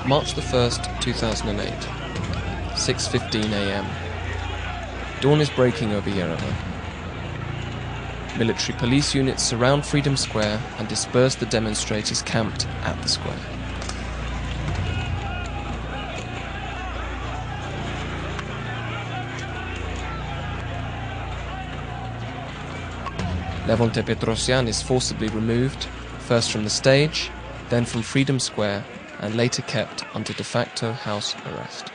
March the 1st, 2008, 6:15 a.m. Dawn is breaking over Yerevan. Military police units surround Freedom Square and disperse the demonstrators camped at the square. Levonte Petrosyan is forcibly removed, first from the stage, then from Freedom Square, and later kept under de facto house arrest.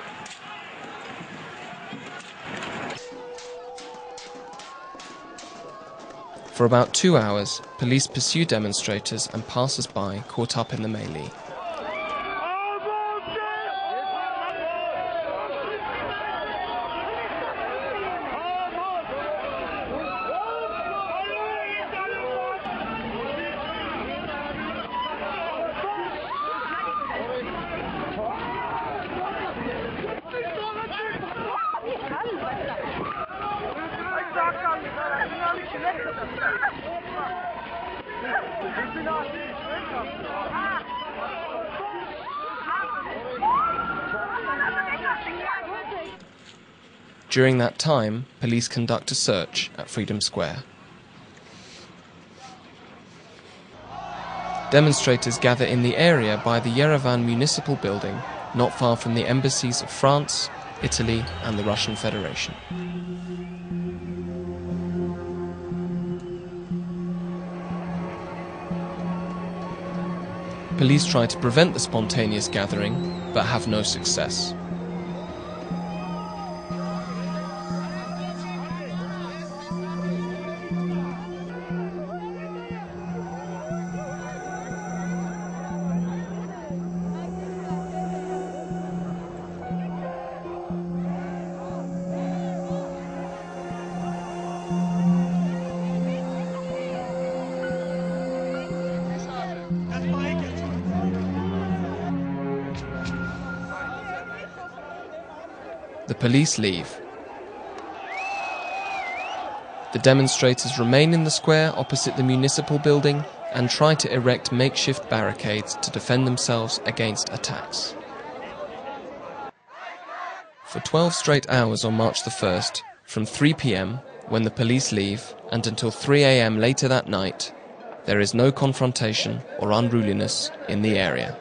For about 2 hours, police pursue demonstrators and passers-by caught up in the melee. During that time, police conduct a search at Freedom Square. Demonstrators gather in the area by the Yerevan Municipal Building, not far from the embassies of France, Italy, and the Russian Federation. Police try to prevent the spontaneous gathering, but have no success. The police leave. The demonstrators remain in the square opposite the municipal building and try to erect makeshift barricades to defend themselves against attacks. For 12 straight hours on March the 1st, from 3 p.m, when the police leave, and until 3 a.m. later that night, there is no confrontation or unruliness in the area.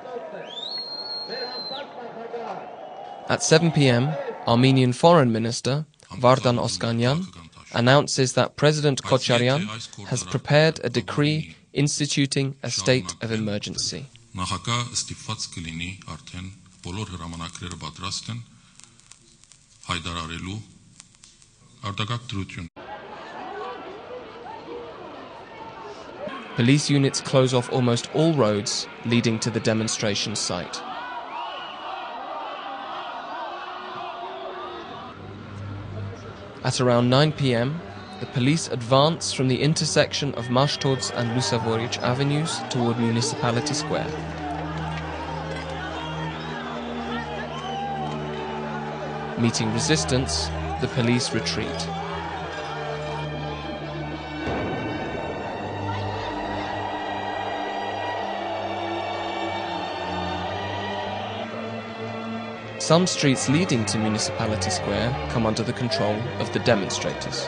At 7 p.m, Armenian Foreign Minister Vardan Oskanyan announces that President Kocharyan has prepared a decree instituting a state of emergency. Police units close off almost all roads leading to the demonstration site. At around 9 p.m, the police advance from the intersection of Mashtods and Lusavoric avenues toward Municipality Square. Meeting resistance, the police retreat. Some streets leading to Municipality Square come under the control of the demonstrators.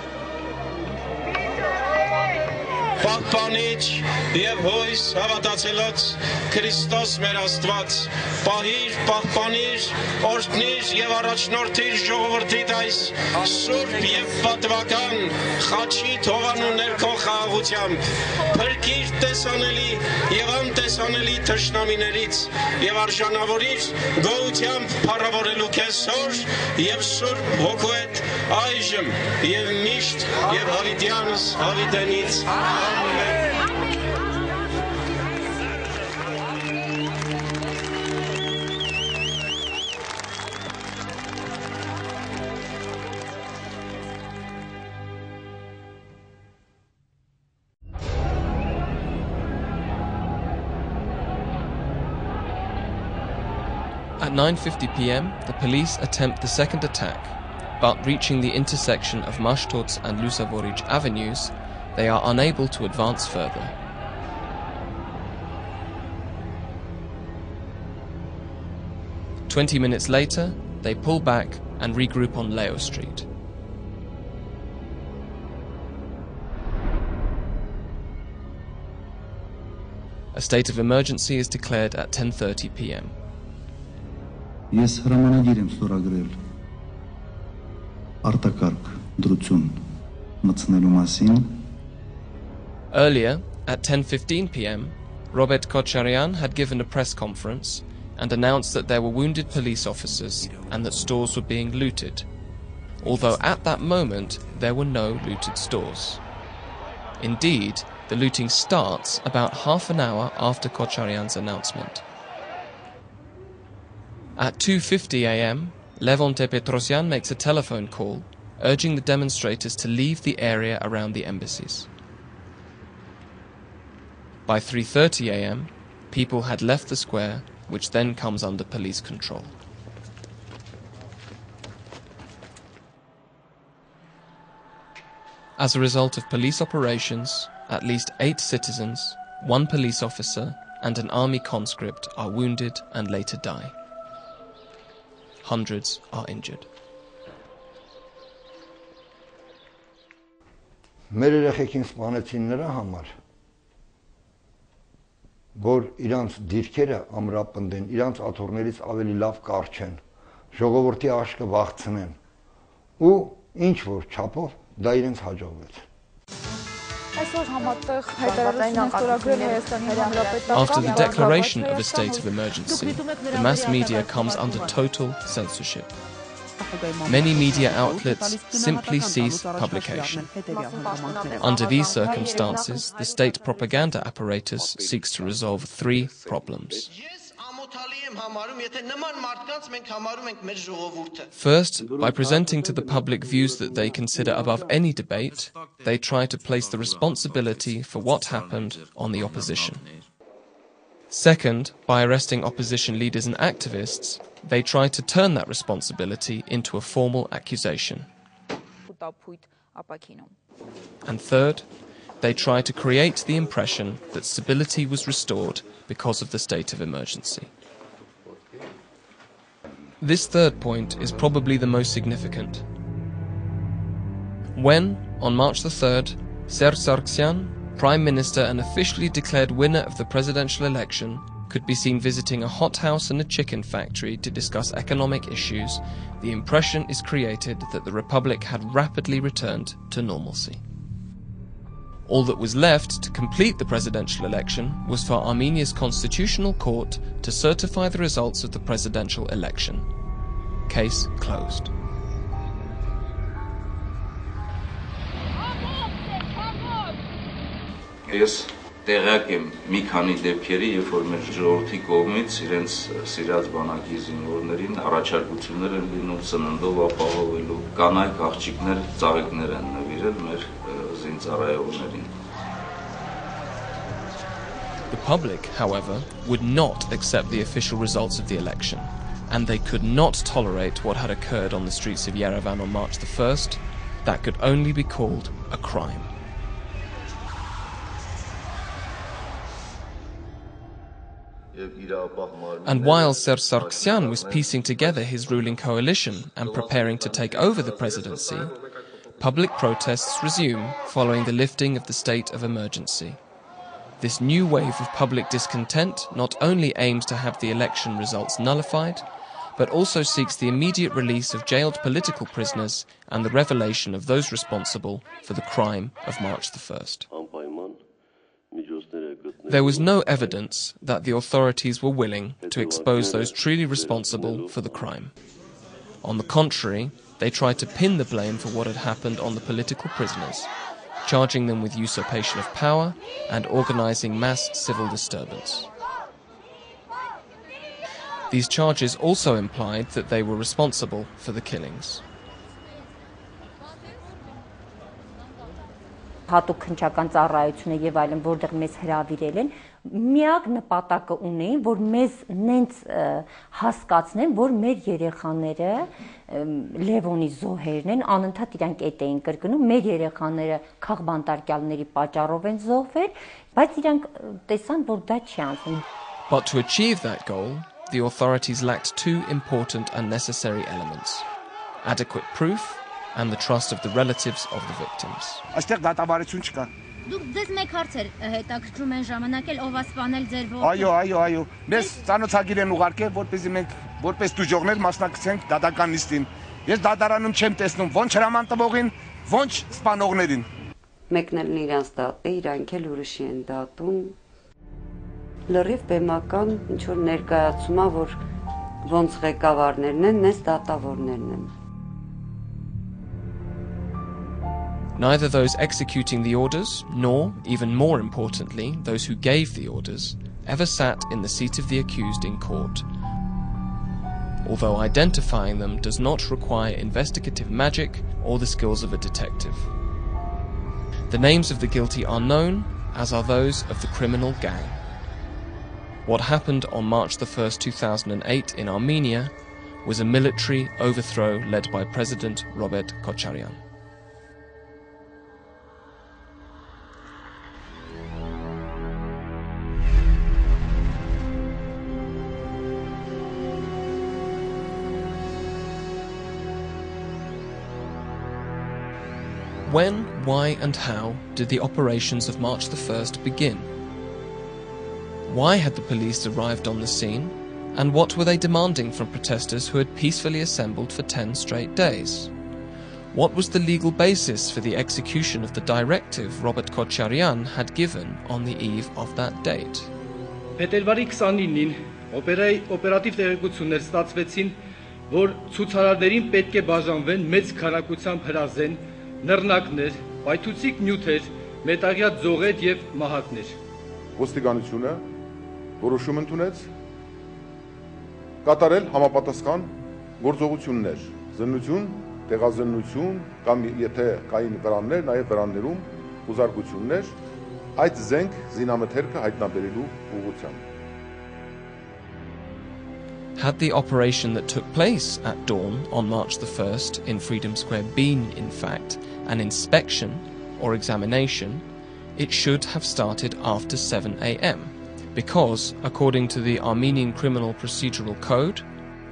Պահպանիչ և հույս հավատացելոց Քրիստոս մեր Աստված, պահիր, պահպանիր, օրհնիր և առաջնորդիր ժողովրդիդ այս սուրբ և պատվական խաչի թողանու ներքո խաղաղությամբ, փրկիր տեսանելի և անտեսանելի թշնամիներից և արժանավորիր գոհությամբ փառավորելու քեզ Հոր և Սուրբ Հոգու հետ այժմ և միշտ և հավիտյանս հավիտենից Amen. At 9:50 p.m, the police attempt the second attack, but reaching the intersection of Mashtods and Lusavoric avenues, they are unable to advance further. 20 minutes later, they pull back and regroup on Leo Street. A state of emergency is declared at 10:30 p.m. Ես հրամանագիր եմ ստորագրել արտակարգ դրություն մտցնելու մասին. Earlier, at 10:15 p.m., Robert Kocharyan had given a press conference and announced that there were wounded police officers and that stores were being looted, although at that moment there were no looted stores. Indeed, the looting starts about half an hour after Kocharyan's announcement. At 2:50 a.m., Levonte Petrosyan makes a telephone call urging the demonstrators to leave the area around the embassies. By 3:30 a.m., people had left the square, which then comes under police control. As a result of police operations, at least 8 citizens, 1 police officer, and an army conscript are wounded and later die. Hundreds are injured. Մեր երեխեքին սպանեցին նրա համար, որ իրանց դիրքերը ամրապնդեն, իրանց աթոռներից ավելի լավ կարճեն, ժողովրդի աշկը վախցնեն, ու ինչ որ չափով դա իրենց հաջողվեց. After the declaration of a state of emergency, the mass media comes under total censorship. Many media outlets simply cease publication. Under these circumstances, the state propaganda apparatus seeks to resolve 3 problems. First, by presenting to the public views that they consider above any debate, they try to place the responsibility for what happened on the opposition. Second, by arresting opposition leaders and activists, they try to turn that responsibility into a formal accusation. And third, they try to create the impression that stability was restored because of the state of emergency. This third point is probably the most significant. When, on March the 3rd, Serge Sargsyan, Prime Minister and officially declared winner of the presidential election, could be seen visiting a hothouse and a chicken factory to discuss economic issues, the impression is created that the Republic had rapidly returned to normalcy. All that was left to complete the presidential election was for Armenia's constitutional court to certify the results of the presidential election. Case closed. Ես տեղյակ եմ մի քանի դեպքերի, երբ որ մեր ժողովրդի կողմից իրենց սիրած բանակի զինվորներին առաջարկություններ են լինում սննդով ապահովելու, կանայք աղջիկներ ծաղիկներ են նվիրել մեր զինծառայողներին. The public, however, would not accept the official results of the election, and they could not tolerate what had occurred on the streets of Yerevan on March the 1st. That could only be called a crime. And while Serge Sargsyan was piecing together his ruling coalition and preparing to take over the presidency, public protests resume following the lifting of the state of emergency. This new wave of public discontent not only aims to have the election results nullified, but also seeks the immediate release of jailed political prisoners and the revelation of those responsible for the crime of March the 1st. There was no evidence that the authorities were willing to expose those truly responsible for the crime. On the contrary, they tried to pin the blame for what had happened on the political prisoners, charging them with usurpation of power and organizing mass civil disturbance. These charges also implied that they were responsible for the killings. Հատուկ քննչական ծառայությունը եւ այլն, որտեղ մեզ հրավիրել են, միակ նպատակը ունեին, որ մեզ նենց հասկացնեն, որ մեր երեխաները Լևոնի զոհերն են, անընդհատ իրանք էտ էին կրկնում, մեր երեխաները քաղբանտարկյալների պատճառով են զոհվել, բայց իրանք տեսան, որ դա չի անցնում. But to achieve that goal, the authorities lacked two important and necessary elements: adequate proof and the trust of the relatives of the victims. Այստեղ դատավարություն չկա։ Դուք ձեզ մեկ հարց էր հետաքրքրում են ժամանակել ով է սպանել ձեր որդին։ Այո։ Մեզ ցանոթագիր են ուղարկել, որպեսզի մենք որպես դժողներ մասնակցենք դատական նիստին։ Ես դատարանում չեմ տեսնում ոնչ հրաման տվողին, ոնչ սպանողներին։ Մեկն էլ իրանց դատը, իրանք էլ ուրիշի են դատում։ Լրիվ բեմական ինչ որ ներկայացումա, որ ոնց ղեկավարներն են, նես դատավորներն են։ Neither those executing the orders, nor, even more importantly, those who gave the orders, ever sat in the seat of the accused in court. Although identifying them does not require investigative magic or the skills of a detective. The names of the guilty are known, as are those of the criminal gang. What happened on March 1st, 2008 in Armenia was a military overthrow led by President Robert Kocharyan. When, why and how did the operations of March the 1st begin? Why had the police arrived on the scene, and what were they demanding from protesters who had peacefully assembled for 10 straight days? What was the legal basis for the execution of the directive Robert Kocharyan had given on the eve of that date? Փետրվարի 29-ին օպերատիվ տեղեկություններ ստացվեցին, որ ցուցարարներին պետք է բաժանվեն մեծ քանակությամբ հրազեն, նռնակներ, պայթուցիկ նյութեր, մետաղյա ձողեր եւ մահակներ։ Ոստիկանությունը որոշում ընդունեց կատարել համապատասխան գործողություններ, զննություն, տեղազննություն կամ եթե կային վրաններ, նաեւ վրաններում ուզարկություններ, այդ զենք զինամթերքը հայտնաբերելու ուղղությամբ։ Had the operation that took place at dawn on March the 1st in Freedom Square been, in fact, an inspection or examination, it should have started after 7 a.m. because, according to the Armenian Criminal Procedural Code,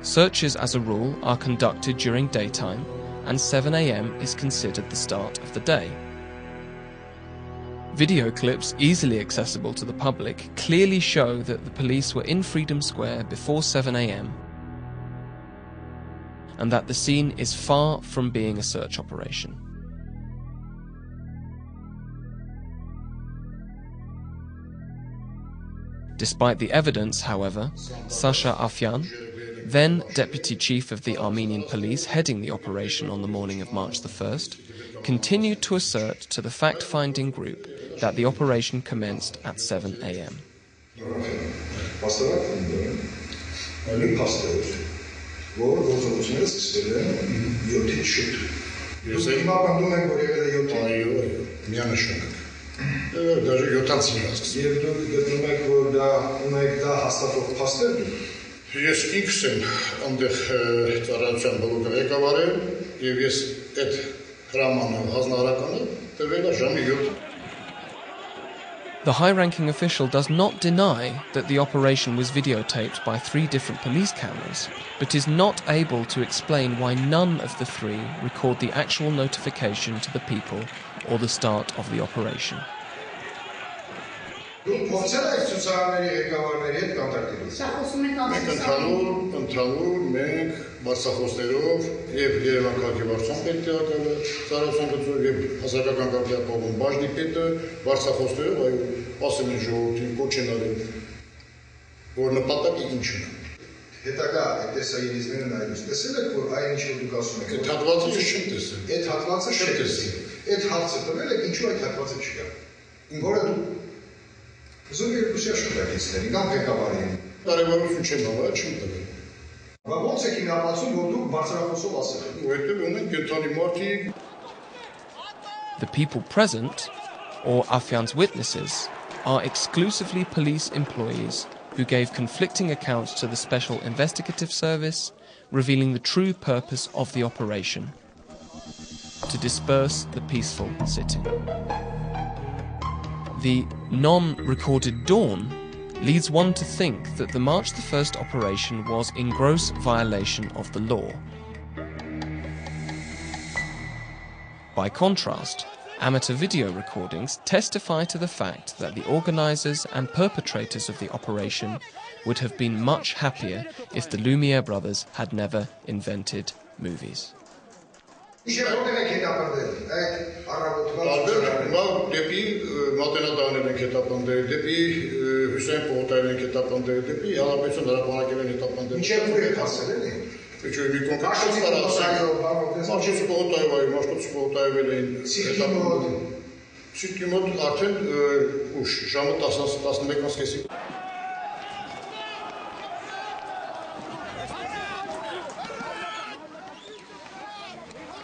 searches as a rule are conducted during daytime and 7 a.m. is considered the start of the day. Video clips easily accessible to the public clearly show that the police were in Freedom Square before 7 a.m. and that the scene is far from being a search operation. Despite the evidence, however, Sasha Afyan, then Deputy Chief of the Armenian Police heading the operation on the morning of March the 1st, continued to assert to the fact-finding group that the operation commenced at 7 a.m. Ես ինքս եմ այնտեղ ծառայության բլոկը ղեկավարել եւ ես այդ հրամանը հանրականը տվել եմ ժամի 7. The high-ranking official does not deny that the operation was videotaped by 3 different police cameras, but is not able to explain why none of the 3 record the actual notification to the people or the start of the operation. Մենք ընդհանուր մենք բարձրախոսներով եւ Երևան քաղաքի վարչության պետը, ծառայության գծով եւ հասարակական կարգապահում բաժնի պետը բարձրախոսներով այո ասում են ժողովրդին կոչ են արել որ նպատակը ինչն է հետագա այդ տեսայինիզմները նայելուց տեսել եք որ այն ինչ որ դուք ասում եք այդ հատվածը ես չեմ տեսել այդ հատվածը չեմ տեսել այդ հարցը տվել եք ինչու այդ հատվածը չկա որը դու Զուգ երկուսի աշխատակիցների կամ ղեկավարին կարևորություն չեմ հավանել, չեմ տվել։ Բա ո՞նց եք ինապացում, որ դուք բարձրախոսով ասել եք։ Որտեղ ունեն կենտրոնի մարդիկ։ The people present, or Afyan's witnesses, are exclusively police employees who gave conflicting accounts to the Special Investigative Service, revealing the true purpose of the operation: to disperse the peaceful sitting. The non-recorded dawn leads one to think that the March the 1st operation was in gross violation of the law. By contrast, amateur video recordings testify to the fact that the organisers and perpetrators of the operation would have been much happier if the Lumiere brothers had never invented movies.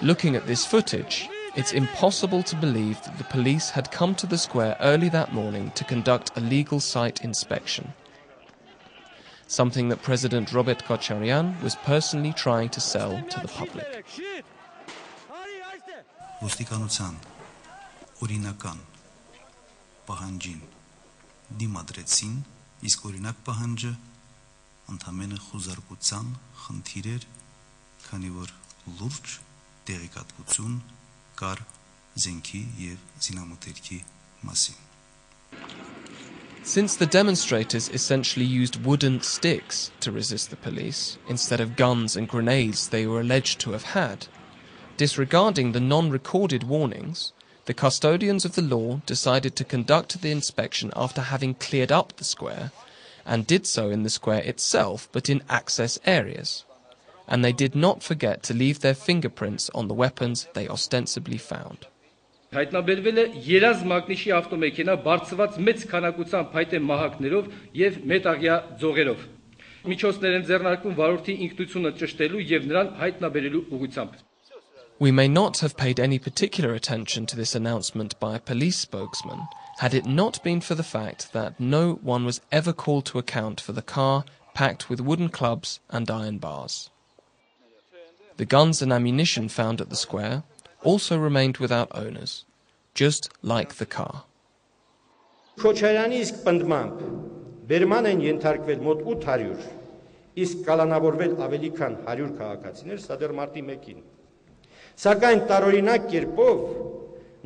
Looking at this footage, it's impossible to believe that the police had come to the square early that morning to conduct a legal site inspection, something that President Robert Kocharyan was personally trying to sell to the public. Ոստիկանության օրինական պահանջին դիմադրեցին, իսկ օրինակ պահանջը ընդամենը խոզարկության խնդիր էր, քանի որ լուրջ տեղեկատվություն կար զենքի եւ զինամթերքի մասին. Since the demonstrators essentially used wooden sticks to resist the police, instead of guns and grenades they were alleged to have had, disregarding the non-recorded warnings, the custodians of the law decided to conduct the inspection after having cleared up the square, and did so in the square itself, but in access areas. And they did not forget to leave their fingerprints on the weapons they ostensibly found. Հայտնաբերվել է երազ մագնիշի ավտոմեքենա բարձված մեծ քանակությամբ փայտե մահակներով եւ մետաղյա ձողերով։ Միջոցներ են ձեռնարկվում վարորդի ինքնությունը ճշտելու եւ նրան հայտնաբերելու ուղղությամբ։ We may not have paid any particular attention to this announcement by a police spokesman had it not been for the fact that no one was ever called to account for the car packed with wooden clubs and iron bars. The guns and ammunition found at the square also remained without owners, just like the car. Քոչարյանի իսկ պնդմամբ բերման են ենթարկվել մոտ 800, իսկ կալանավորվել ավելի քան 100 քաղաքացիներ սա դեռ մարտի 1-ին։ Սակայն տարօրինակ կերպով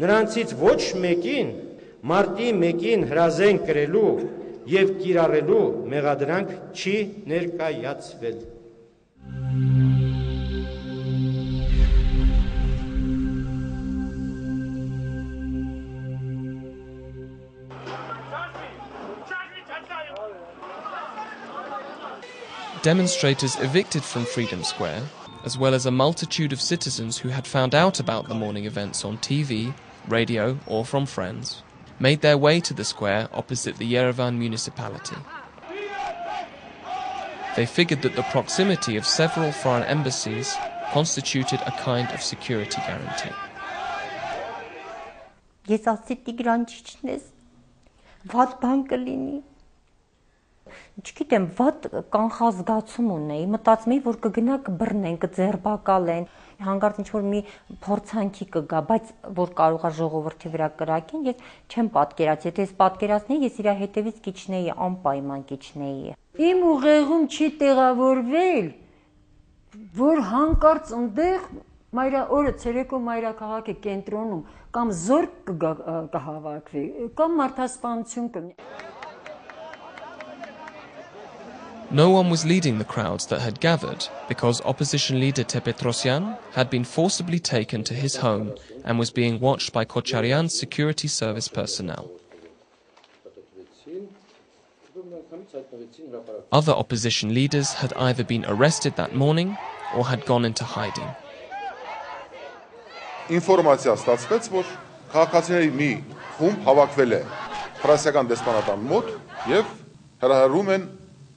նրանցից ոչ մեկին մարտի 1-ին հրազեն կրելու եւ կիրառելու մեղադրանք չի ներկայացվել։ Demonstrators evicted from Freedom Square, as well as a multitude of citizens who had found out about the morning events on TV, radio or from friends, made their way to the square opposite the Yerevan municipality. They figured that the proximity of several foreign embassies constituted a kind of security guarantee. Ես ասի Տիգրան ճիճնես, վատ բան կլինի։ Չգիտեմ, վատ կանխազգացում ունեի, մտածում էի, որ կգնա կբռնեն, կձերբակալեն, հանկարծ ինչ-որ մի փորձանքի կգա, բայց որ կարող է ժողովրդի վրա կրակեն, ես չեմ պատկերացրել, եթե ես պատկերացնեի, ես իր հետևից կիջնեի, անպայման կիջնեի։ Իմ ուղեղում չի տեղավորվել, որ հանկարծ ընդեղ օրը ցերեկո մայրաքաղաքի կենտրոնում կամ զորք կհավաքվի, կամ մարդասպանություն կլինի։ No one was leading the crowds that had gathered because opposition leader Tepetrosyan had been forcibly taken to his home and was being watched by Kocharyan's security service personnel. Other opposition leaders had either been arrested that morning or had gone into hiding. Ինֆորմացիա ստացվեց, որ քաղաքացիների մի խումբ հավաքվել է ֆրանսիական դեսպանատան մոտ եւ հրահրում են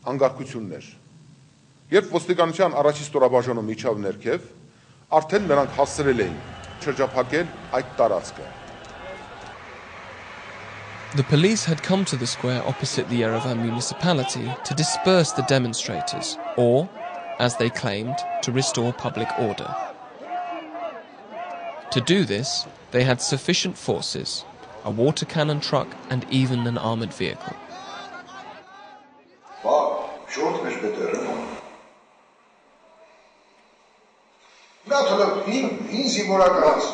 անգարկություններ։ Երբ ոստիկանության առաջին ստորաբաժանում իջավ ներքև, արդեն նրանք հասցրել էին շրջափակել այդ տարածքը։ The police had come to the square opposite the Yerevan municipality to disperse the demonstrators, or, as they claimed, to restore public order. To do this, they had sufficient forces, a water cannon truck and even an armoured vehicle. Ժողովուրդն էր պետերը։ Նա թողը հին զինվորականից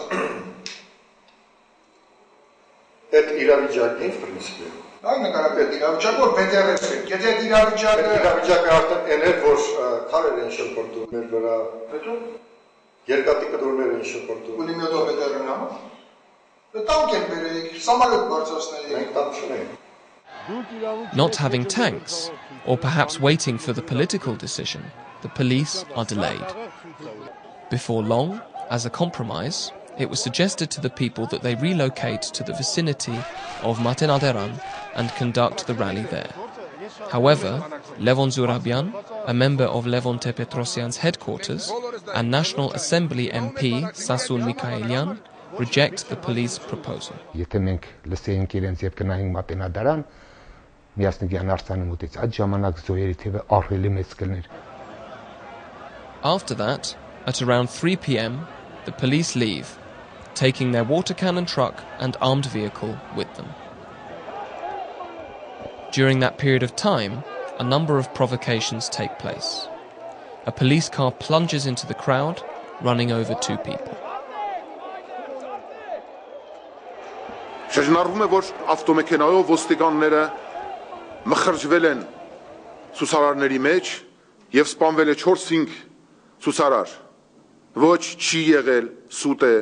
այդ իրավիճակն в принципе Այն նկարագրել իրավիճակը որ պետերից է։ Եթե այդ իրավիճակը արդեն այն էր, որ քարեր են շփոթում մեր վրա, հետո երկաթի կտորներ են շփոթում։ Պուլեմետով պետերը նամա։ Տանկ են բերեք, սամալոտ բարձրացնեիք։ Մենք տանկ չունենք։ Not having tanks, or perhaps waiting for the political decision, the police are delayed. Before long, as a compromise, it was suggested to the people that they relocate to the vicinity of Matenaderan and conduct the rally there. However, Levon Zurabian, a member of Levon Tepetrosyan's headquarters, and National Assembly MP Sasun Mikaelian reject the police proposal. Եթե մենք լսեինք իրենց եւ գնայինք Մատենադարան, միասնիկյան Արցանի մոտից այդ ժամանակ զոհերի թիվը ահռելի մեծ կլներ. After that, at around 3 p.m, the police leave, taking their water cannon truck and armed vehicle with them. During that period of time, a number of provocations take place. A police car plunges into the crowd, running over 2 people. Շրջանառվում է, որ ավտոմեքենայով ոստիկանները մխրճվել են ցուսարարների մեջ եւ սպանվել է 4-5 ցուսարար։ Ոչ չի եղել, սուտ է։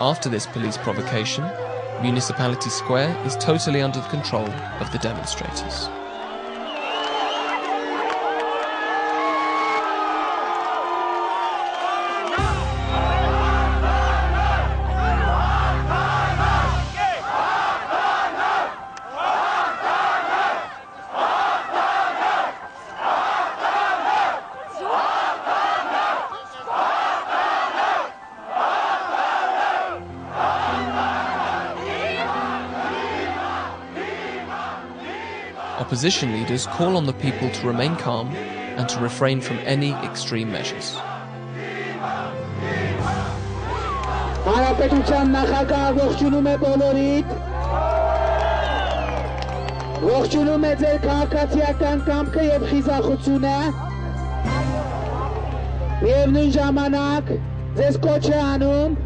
After this police provocation, Municipality Square is totally under the control of the demonstrators. Opposition leaders call on the people to remain calm and to refrain from any extreme measures. Հանրապետության նախագահ ողջունում է բոլորիդ։ Ողջունում է ձեր քաղաքացիական կամքը եւ խիզախությունը։ Միևնույն ժամանակ ձեզ կոչ է անում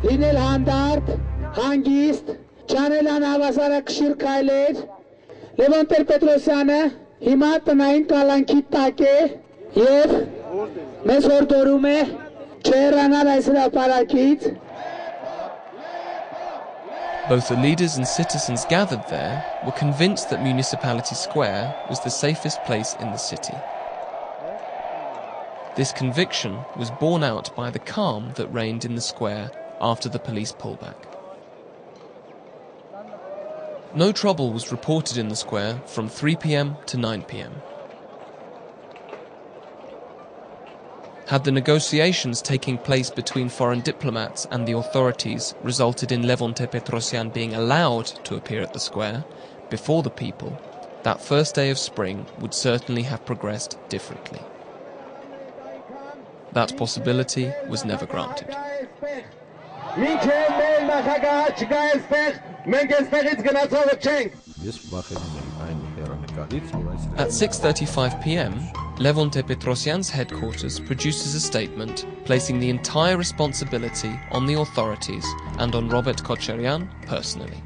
լինել հանդարտ, հանգիստ, չանել անհավասարակշիռ քայլեր։ Levon Tepetrosyանը հիմա տնային կալանքի տակ է եւ մեզ հորդորում է չհեռանալ այս հրապարակից։ Both the leaders and citizens gathered there were convinced that Municipality Square was the safest place in the city. This conviction was borne out by the calm that reigned in the square after the police pullback. No trouble was reported in the square from 3 p.m. to 9 p.m. Had the negotiations taking place between foreign diplomats and the authorities resulted in Levon Tepetrosyan being allowed to appear at the square before the people, that first day of spring would certainly have progressed differently. That possibility was never granted. At 6:35 p.m, Levon Tepetrosyan's headquarters produces a statement placing the entire responsibility on the authorities and on Robert Kocharian personally.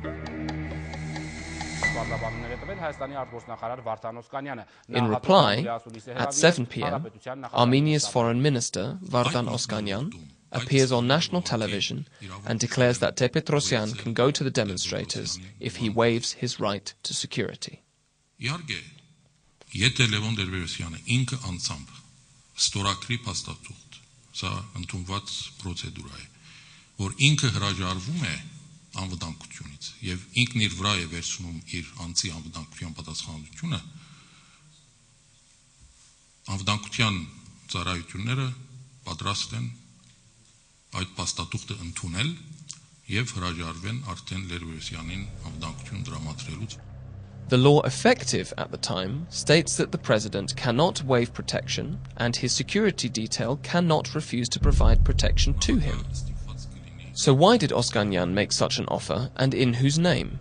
In reply, at 7 p.m, Armenia's foreign minister, Vardan Oskanyan, appears on national television and declares that Tepetrosyan can go to the demonstrators if he waives his right to security. Եթե Լևոն Տեր-Պետրոսյանը ինքը անձամբ ստորագրի փաստաթուղթ, սա ընդունված պրոցեդուրա է, որ ինքը հրաժարվում է անվտանգությունից եւ ինքն իր վրա է վերցնում իր անձի անվտանգության պատասխանատվությունը, անվտանգության ծառայությունները պատրաստ են այդ փաստաթուղթը ընդունել եւ հրաժարվեն արդեն Տեր-Պետրոսյանին անվտանգություն դրամատրելուց. The law effective at the time states that the president cannot waive protection and his security detail cannot refuse to provide protection to him. So why did Oskanyan make such an offer, and in whose name?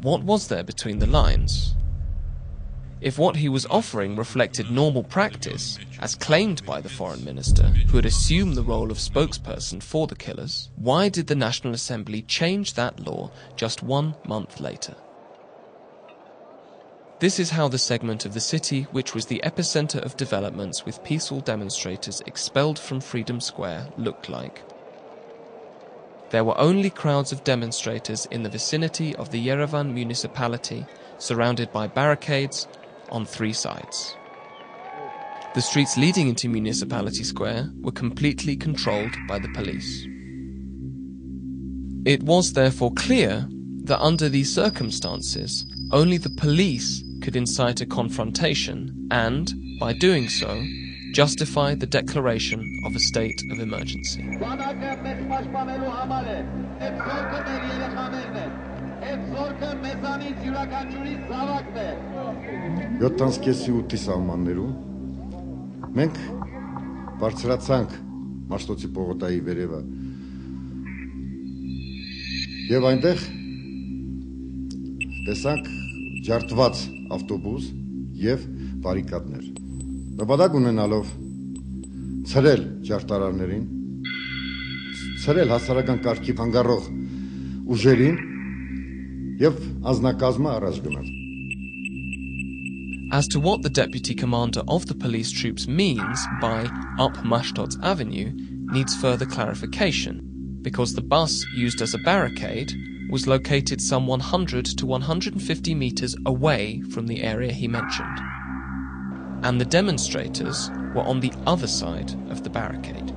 What was there between the lines? If what he was offering reflected normal practice, as claimed by the foreign minister, who had assumed the role of spokesperson for the killers, why did the National Assembly change that law just 1 month later? This is how the segment of the city which was the epicenter of developments with peaceful demonstrators expelled from Freedom Square looked like. There were only crowds of demonstrators in the vicinity of the Yerevan municipality, surrounded by barricades on 3 sides. The streets leading into Municipality Square were completely controlled by the police. It was therefore clear that under these circumstances, only the police could incite a confrontation and, by doing so, justify the declaration of a state of emergency. Մենք բարձրացանք Մաշտոցի պողոտայի վերևը եւ այնտեղ տեսանք ջարդված ավտոբուս եւ բարիկադներ։ Նպատակ ունենալով ցրել ջարդարարներին, ցրել հասարակական կարգի հանգարող ուժերին եւ ազնագազմը առաջ գնաց։ As to what the deputy commander of the police troops means by up Mashtots Avenue needs further clarification, because the bus used as a barricade was located some 100 to 150 meters away from the area he mentioned, and the demonstrators were on the other side of the barricade.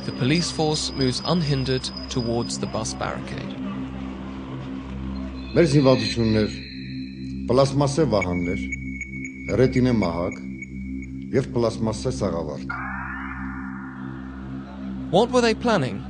The police force moves unhindered towards the bus barricade. Պլաստմասե վահաններ, ռետինե մահակ եւ պլաստմասե սաղավարտ։ What were they planning?